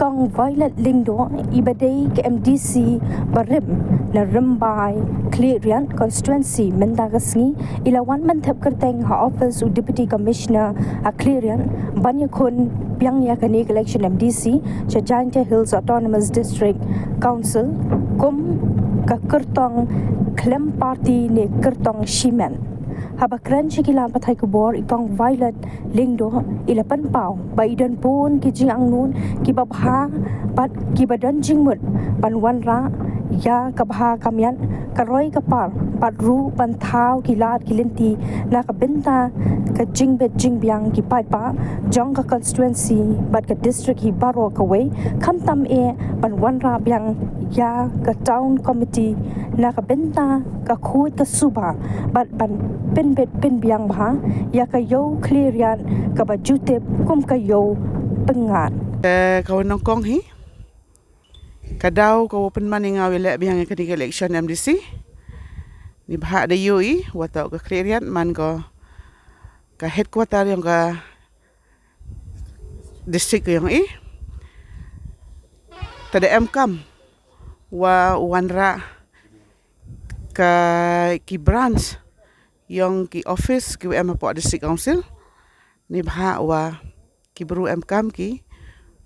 ikong violet lingdo ibadai ke MDC barim na rembai clearian constituency mendagasngi ilawan mantap kerteng ha office u deputy commissioner a clearian banyakun piang ya kani election MDC cha Giant Hills Autonomous District Council kum ka kertong klem party ne kertong shimen haba kran chikilan pathai kubor ikong violet lingdo ilapan pau baidan pun kijing angnun kibabha pat kibadan jingmut panwan ra ya kabha kamyan karoi kapar patru panthau kilat kilinti na kabenta ka jingbet jingbyang ki paipa jong ka constituency bat ka district hi baro ka way kamtam e panwan ra byang ya ka town committee na kabenta ka khut ka suba bat ban penbet penbyang bha ya ka yo clearian ka bajutep kum ka yo pengat kawan nongkong hi kadau ka open money ngawi le biang ka di election MDC ni bha da UI watau ka clearian man ko ka headquarter yang ka district yang tada MKam wa wanra ka ki branch yang ki office ki po district council ni bha wa ki bru MKam ki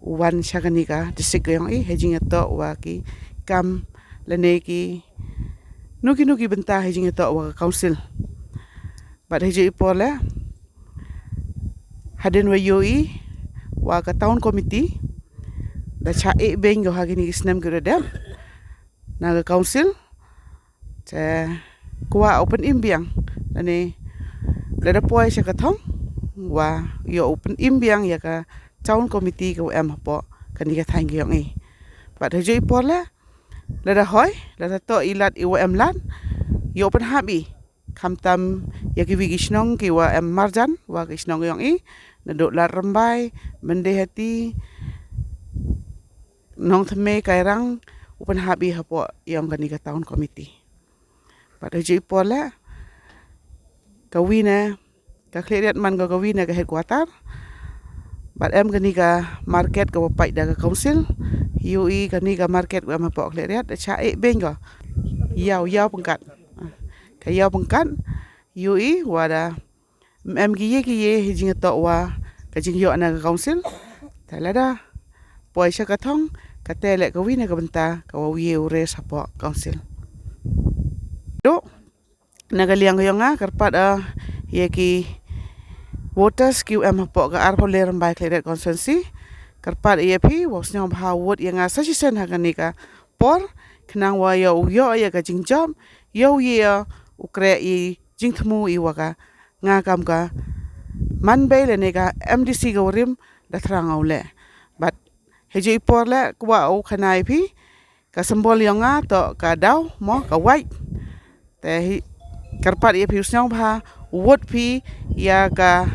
wan shagani ka district yang hejing to wa ki kam lene ki nuki benta hejing to wa council but heji ipola haden wa UI wa ka town committee da cha e beng go hagini isnam gradam na ga council cha kwa open imbiang lene lada poi sa kathong wa yo open imbiang ya ka town committee ko em po kani ka thang gyong but heji ipola lada hoy lada to ilat iwa em lan yo open habi kamtam ya ki wigisnong ki wa em marjan wa kisnong yong na do la rambai mende hati nong thme kairang open habi hapo yang kani ka town committee pada ji pola kawina ka cleariat man ka kawina ka headquarter but em kani ka market ka pai da ka council UI kani ka market ka ma po cleariat cha e beng ka yaw pangkat ka yaw pangkat UI wada em ki ye hijing to wa ka jing yo na ka council talada poisa ka thong ka tele ka wina ka benta ka wi ure sapo council do nagaliang yo nga karpat ye ki voters QM po ka arpo lerem by cleariat constituency karpat EP was nyong bha wot yang sa sen hagani ka por knang wa yo ya ka jing job yo ye ukre I jing thmu I wa ka nga kam ka man be le ne ka MDC ka rim da thrang aule but heji por le kwa o khanai phi ka symbol yang nga to ka daw mo ka white te karpat ye phi nyong bha wot phi ya ka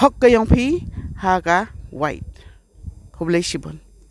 hok ka yong phi ha ka white hobleshibon